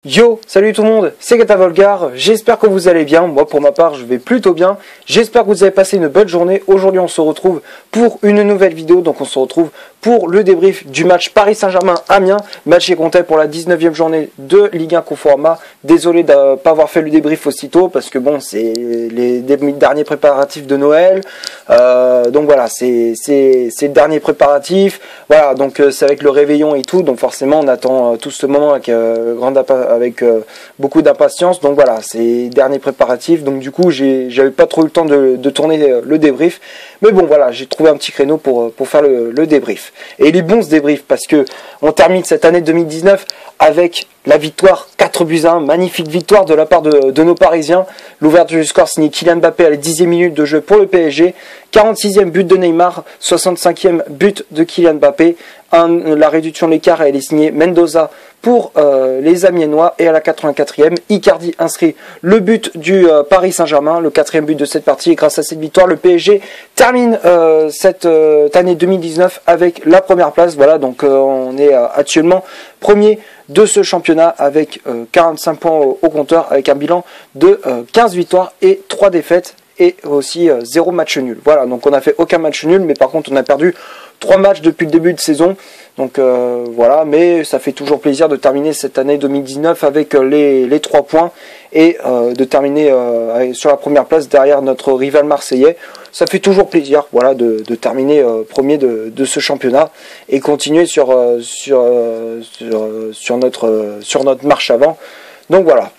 Yo, salut tout le monde, c'est Gata Volgar, j'espère que vous allez bien, moi pour ma part je vais plutôt bien, j'espère que vous avez passé une bonne journée. Aujourd'hui on se retrouve pour une nouvelle vidéo, donc on se retrouve pour le débrief du match Paris Saint-Germain-Amiens, match qui comptait pour la 19e journée de Ligue 1 Conforama. Désolé de ne pas avoir fait le débrief aussitôt, parce que bon, c'est les derniers préparatifs de Noël, donc voilà, c'est le dernier préparatif, voilà, donc c'est avec le réveillon et tout, donc forcément on attend tout ce moment avec beaucoup d'impatience. Donc voilà, c'est dernier préparatif, donc du coup j'avais pas trop eu le temps de tourner le débrief, mais bon voilà, j'ai trouvé un petit créneau pour faire le débrief. Et il est bon ce débrief parce que on termine cette année 2019 avec la victoire 4-1, magnifique victoire de la part de nos Parisiens. L'ouverture du score signée Kylian Mbappé à la 10e minute de jeu pour le PSG, 46e but de Neymar, 65e but de Kylian Mbappé. La réduction de l'écart, elle est signée Mendoza pour les Amiénois, et à la 84e, Icardi inscrit le but du Paris Saint-Germain, le 4e but de cette partie, et grâce à cette victoire, le PSG termine cette année 2019 avec la première place. Voilà, donc on est actuellement premier de ce championnat avec 45 points au compteur, avec un bilan de 15 victoires et 3 défaites et aussi 0 match nul. Voilà, donc on n'a fait aucun match nul, mais par contre on a perdu 3 matchs depuis le début de saison. Donc voilà, mais ça fait toujours plaisir de terminer cette année 2019 avec les 3 points et de terminer sur la première place derrière notre rival marseillais. Ça fait toujours plaisir, voilà, de terminer premier de ce championnat et continuer sur notre marche avant. Donc voilà.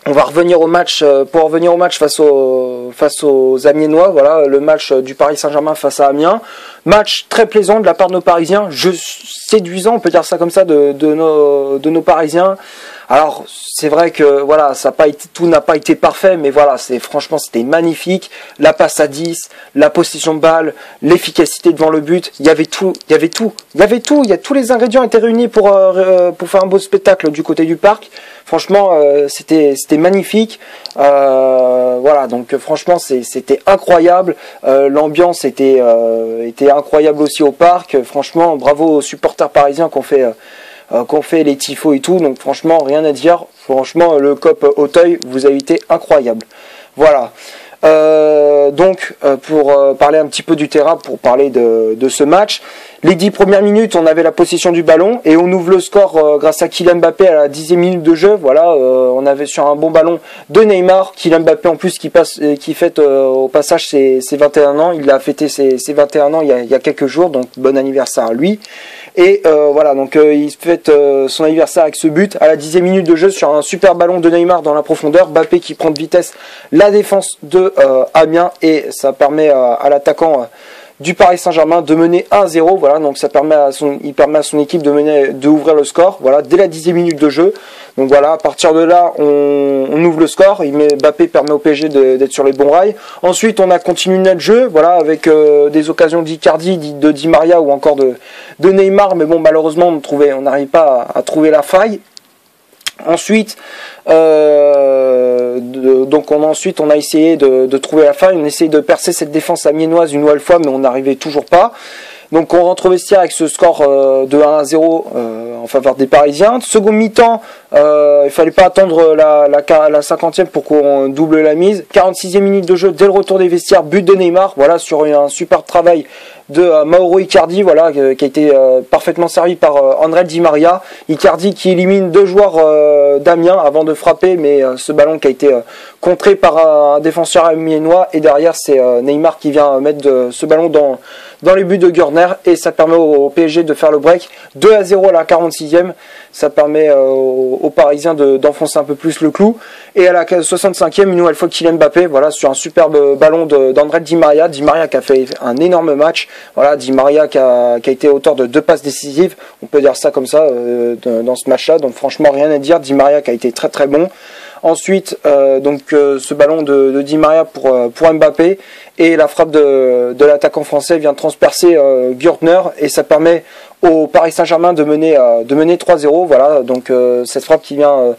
On va revenir au match, pour revenir au match face aux Amiénois, voilà, le match du Paris Saint-Germain face à Amiens. Match très plaisant de la part de nos Parisiens, jeu séduisant, on peut dire ça comme ça, de nos Parisiens. Alors c'est vrai que voilà, tout n'a pas été parfait, mais voilà, franchement c'était magnifique. La passe à 10, la possession de balle, l'efficacité devant le but, il y avait tous les ingrédients étaient réunis pour faire un beau spectacle du côté du parc. Franchement, c'était magnifique. Voilà, donc franchement c'était incroyable. L'ambiance était incroyable aussi au parc. Franchement, bravo aux supporters parisiens qu'on fait les tifos et tout, donc franchement rien à dire. Franchement le COP Auteuil, vous avez été incroyable. Voilà. Donc pour parler un petit peu du terrain, pour parler de ce match, les 10 premières minutes on avait la possession du ballon et on ouvre le score grâce à Kylian Mbappé à la 10e minute de jeu. Voilà, on avait sur un bon ballon de Neymar, Kylian Mbappé en plus qui fête au passage ses 21 ans, il a fêté ses 21 ans il y a quelques jours, donc bon anniversaire à lui. Et voilà, donc il fête son anniversaire avec ce but à la 10e minute de jeu sur un super ballon de Neymar dans la profondeur. Mbappé qui prend de vitesse la défense de Amiens, et ça permet à l'attaquant du Paris Saint-Germain de mener 1-0. Voilà, donc il permet à son équipe de ouvrir le score. Voilà, dès la 10e minute de jeu. Donc voilà, à partir de là, on ouvre le score. Mbappé permet au PSG d'être sur les bons rails. Ensuite, on a continué notre jeu, voilà, avec des occasions d'Icardi, de Di Maria ou encore de Neymar. Mais bon, malheureusement, on n'arrive pas à trouver la faille. Ensuite, on a essayé de trouver la faille, on a essayé de percer cette défense amiénoise une nouvelle fois, mais on n'arrivait toujours pas. Donc on rentre au vestiaire avec ce score de 1-0 en faveur des Parisiens. Second mi-temps, il fallait pas attendre la 50e pour qu'on double la mise. 46e minute de jeu, dès le retour des vestiaires, but de Neymar, voilà, sur un super travail de Mauro Icardi, voilà, qui a été parfaitement servi par André Di Maria. Icardi qui élimine 2 joueurs d'Amiens avant de frapper, mais ce ballon qui a été contré par un défenseur amiénois, et derrière c'est Neymar qui vient mettre ce ballon dans les buts de Gurner, et ça permet au PSG de faire le break. 2-0 à la 46e, ça permet aux Parisiens d'enfoncer un peu plus le clou. Et à la 65e, une nouvelle fois Kylian Mbappé, voilà, sur un superbe ballon d'André Di Maria. Di Maria qui a fait un énorme match. Voilà, Di Maria qui a été auteur de 2 passes décisives, on peut dire ça comme ça, dans ce match-là. Donc franchement rien à dire, Di Maria qui a été très très bon. Ensuite, ce ballon de Di Maria pour Mbappé, et la frappe de l'attaquant français vient transpercer Gürtner, et ça permet au Paris Saint-Germain de mener 3-0. Voilà, donc cette frappe qui vient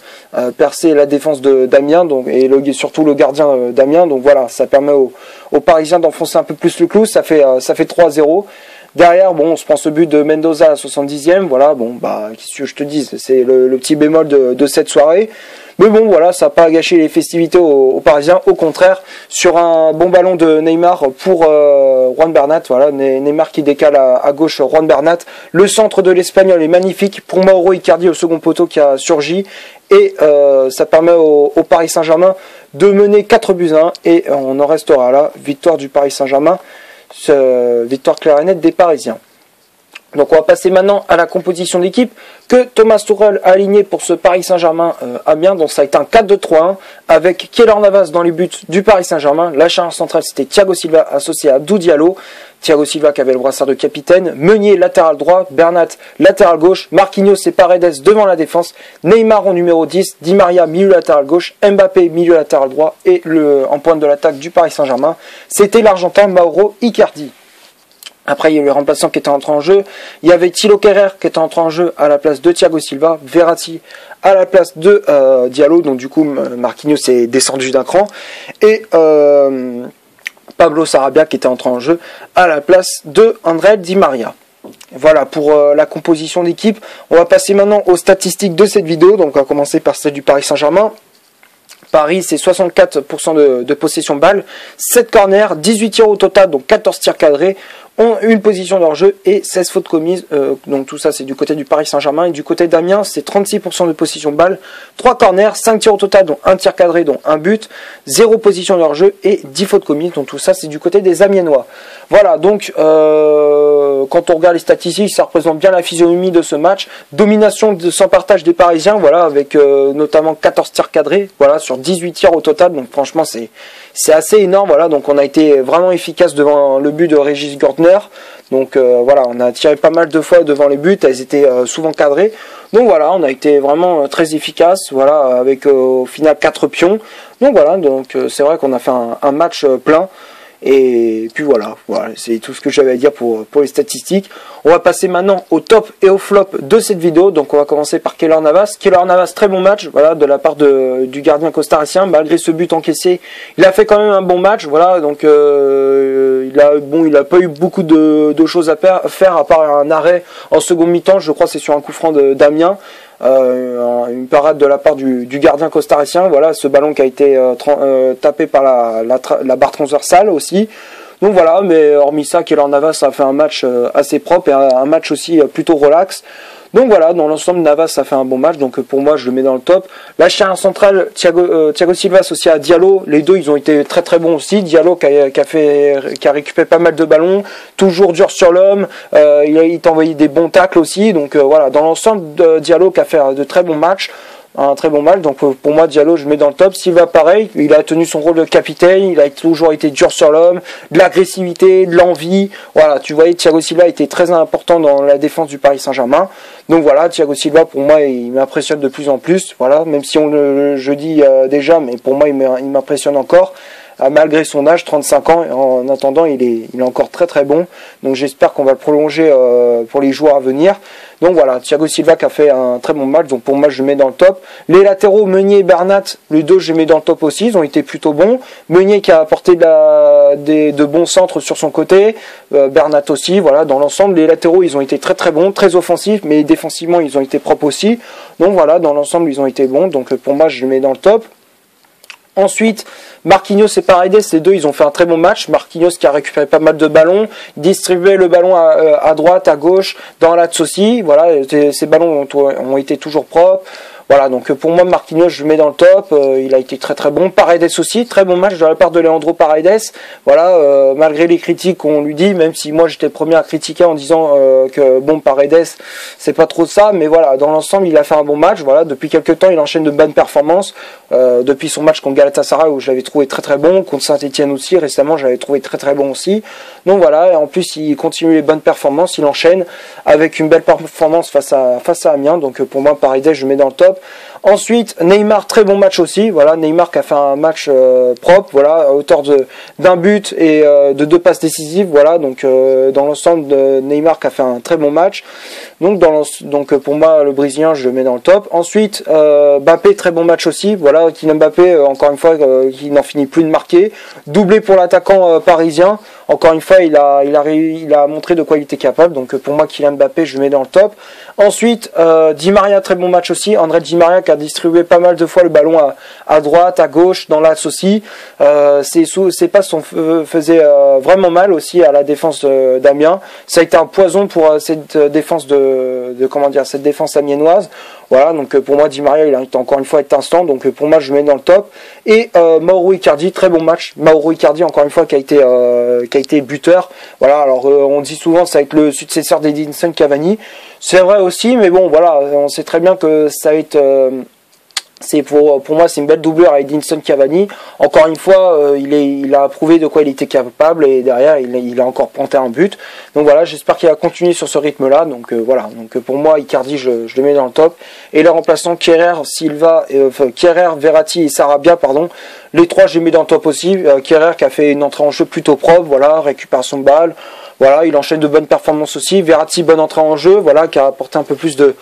percer la défense d'Amiens, et surtout le gardien d'Amiens. Donc voilà, ça permet aux Parisiens d'enfoncer un peu plus le clou. Ça fait 3-0. Derrière, bon, on se prend ce but de Mendoza à la 70e. Voilà, bon, bah, qu'est-ce que je te dis, c'est le petit bémol de cette soirée. Mais bon, voilà, ça n'a pas gâché les festivités aux Parisiens. Au contraire, sur un bon ballon de Neymar pour Juan Bernat. Voilà, Neymar qui décale à gauche Juan Bernat. Le centre de l'Espagnol est magnifique. Pour Mauro Icardi au second poteau qui a surgi. Et ça permet au Paris Saint-Germain de mener 4-1. Et on en restera là. Victoire du Paris Saint-Germain. Victoire claire et nette des Parisiens. Donc on va passer maintenant à la composition d'équipe que Thomas Tuchel a aligné pour ce Paris Saint-Germain Amiens. Donc ça a été un 4-2-3-1 avec Keylor Navas dans les buts du Paris Saint-Germain. La charge centrale c'était Thiago Silva associé à Abdou Diallo. Thiago Silva qui avait le brassard de capitaine. Meunier latéral droit, Bernat latéral gauche, Marquinhos et Paredes devant la défense, Neymar en numéro 10, Di Maria milieu latéral gauche, Mbappé milieu latéral droit et en pointe de l'attaque du Paris Saint-Germain, c'était l'Argentin Mauro Icardi. Après, il y a eu les remplaçants qui étaient entrés en jeu. Il y avait Thilo Kehrer qui était entré en jeu à la place de Thiago Silva. Verratti à la place de Diallo. Donc du coup, Marquinhos est descendu d'un cran. Et Pablo Sarabia qui était entré en jeu à la place de André Di Maria. Voilà pour la composition d'équipe. On va passer maintenant aux statistiques de cette vidéo. Donc on va commencer par celle du Paris Saint-Germain. Paris, c'est 64% de possession de balle, 7 corners, 18 tirs au total, donc 14 tirs cadrés, une position de hors-jeu et 16 fautes commises. Donc tout ça, c'est du côté du Paris Saint-Germain. Et du côté d'Amiens, c'est 36% de possession de balle, 3 corners, 5 tirs au total, dont 1 tir cadré, dont 1 but, 0 position de hors-jeu et 10 fautes commises. Donc tout ça, c'est du côté des Amiénois. Voilà, donc quand on regarde les statistiques, ça représente bien la physionomie de ce match. Domination sans partage des Parisiens, voilà, avec notamment 14 tirs cadrés, voilà, sur 18 tirs au total. Donc franchement, c'est assez énorme, voilà. Donc on a été vraiment efficace devant le but de Régis Gortner. Donc voilà, on a tiré pas mal de fois devant les buts, elles étaient souvent cadrées. Donc voilà, on a été vraiment très efficace, voilà, avec au final 4 pions. Donc voilà, donc c'est vrai qu'on a fait un match plein. Et puis voilà, c'est tout ce que j'avais à dire pour les statistiques. On va passer maintenant au top et au flop de cette vidéo. Donc on va commencer par Keylor Navas. Keylor Navas, très bon match, voilà, de la part du gardien costaricien. Malgré ce but encaissé, il a fait quand même un bon match, voilà. Donc il a pas eu beaucoup de choses à faire à part un arrêt en seconde mi-temps. Je crois que c'est sur un coup franc d'Amiens. Une parade de la part du gardien costaricien, voilà, ce ballon qui a été tapé par la barre transversale aussi. Donc voilà, mais hormis ça, Keylor Navas a fait un match assez propre et un match aussi plutôt relax. Donc voilà, dans l'ensemble, Navas a fait un bon match, donc pour moi je le mets dans le top. La charnière centrale, Thiago Silva associé à Diallo, les deux ils ont été très très bons aussi. Diallo qui a récupéré pas mal de ballons, toujours dur sur l'homme, il t'a envoyé des bons tacles aussi, donc voilà, dans l'ensemble, Diallo qui a fait de très bons matchs. Un très bon match, donc pour moi Diallo je le mets dans le top. Silva pareil, il a tenu son rôle de capitaine, il a toujours été dur sur l'homme, de l'agressivité, de l'envie, voilà, tu voyais Thiago Silva était très important dans la défense du Paris Saint-Germain. Donc voilà, Thiago Silva pour moi il m'impressionne de plus en plus, voilà, même si je dis déjà, mais pour moi il m'impressionne encore. Malgré son âge, 35 ans, en attendant il est encore très très bon, donc j'espère qu'on va le prolonger pour les joueurs à venir. Donc voilà, Thiago Silva qui a fait un très bon match, donc pour moi je le mets dans le top. Les latéraux, Meunier et Bernat, les deux je les mets dans le top aussi, ils ont été plutôt bons. Meunier qui a apporté de bons centres sur son côté, Bernat aussi, voilà, dans l'ensemble les latéraux ils ont été très très bons, très offensifs, mais défensivement ils ont été propres aussi. Donc voilà, dans l'ensemble ils ont été bons, donc pour moi je le mets dans le top. Ensuite, Marquinhos et Paredes, les deux, ils ont fait un très bon match. Marquinhos qui a récupéré pas mal de ballons, distribué le ballon à droite, à gauche, dans l'axe aussi. Voilà, ces ballons ont été toujours propres. Voilà, donc pour moi, Marquinhos, je le mais dans le top. Il a été très très bon. Paredes aussi, très bon match de la part de Leandro Paredes. Voilà, malgré les critiques qu'on lui dit, même si moi j'étais le premier à critiquer en disant que bon, Paredes, c'est pas trop ça, mais voilà, dans l'ensemble, il a fait un bon match. Voilà, depuis quelques temps, il enchaîne de bonnes performances. Depuis son match contre Galatasaray où je l'avais trouvé très très bon, contre Saint-Etienne aussi, récemment, je l'avais trouvé très très bon aussi. Donc voilà, et en plus, il continue les bonnes performances, il enchaîne avec une belle performance face à Amiens. Donc pour moi, Paredes, je le mets dans le top. Ensuite, Neymar, très bon match aussi. Voilà, Neymar qui a fait un match propre, voilà, à hauteur d'un but et de 2 passes décisives. Voilà, donc dans l'ensemble, Neymar qui a fait un très bon match. Donc pour moi, le Brésilien, je le mets dans le top. Ensuite, Mbappé, très bon match aussi. Voilà, Kylian Mbappé, encore une fois, qui n'en finit plus de marquer. Doublé pour l'attaquant parisien. Encore une fois, il a montré de quoi il était capable. Donc pour moi, Kylian Mbappé, je le mets dans le top. Ensuite, Di Maria, très bon match aussi. André Di Maria qui a distribué pas mal de fois le ballon à droite, à gauche, dans l'axe aussi. Ses passes faisaient vraiment mal aussi à la défense d'Amiens. Ça a été un poison pour cette défense cette défense amiénoise. Voilà, donc pour moi, Di Maria, il a encore une fois été instant. Donc pour moi, je le mets dans le top. Et Mauro Icardi, très bon match. Mauro Icardi, encore une fois, qui a été buteur. Voilà, alors on dit souvent ça va être le successeur d'Edinson Cavani. C'est vrai aussi, mais bon, voilà, on sait très bien que ça va être... pour moi, c'est une belle doublure avec Edinson Cavani. Encore une fois, il a prouvé de quoi il était capable et derrière, il a encore planté un but. Donc voilà, j'espère qu'il va continuer sur ce rythme-là. Donc voilà, donc pour moi, Icardi, je le mets dans le top. Et les remplaçants Kehrer, Verratti et Sarabia, pardon. Les trois, je les mets dans le top aussi. Kehrer qui a fait une entrée en jeu plutôt propre, voilà, récupération de balle. Voilà, il enchaîne de bonnes performances aussi. Verratti, bonne entrée en jeu, voilà, qui a apporté un peu plus de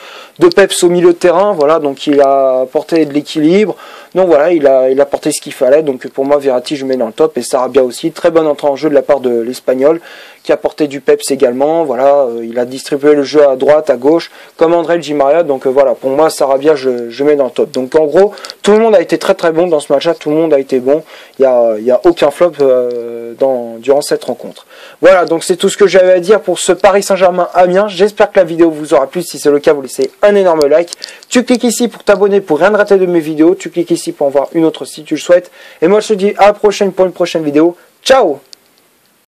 peps au milieu de terrain, voilà, donc il a apporté de l'équilibre. Donc voilà, il a apporté ce qu'il fallait. Donc pour moi, Verratti, je mets dans le top et Sarabia aussi. Très bonne entrée en jeu de la part de l'Espagnol, qui a apporté du peps également. Voilà, il a distribué le jeu à droite, à gauche, comme André Di Maria. Donc voilà, pour moi, Sarabia, je mets dans le top. Donc en gros, tout le monde a été très très bon dans ce match-là. Tout le monde a été bon. Il y a aucun flop durant cette rencontre. Voilà, donc c'est tout ce que j'avais à dire pour ce Paris Saint-Germain-Amiens. J'espère que la vidéo vous aura plu. Si c'est le cas, vous laissez un énorme like. Tu cliques ici pour t'abonner pour rien rater de mes vidéos. Tu cliques ici pour en voir une autre si tu le souhaites. Et moi, je te dis à la prochaine pour une prochaine vidéo. Ciao!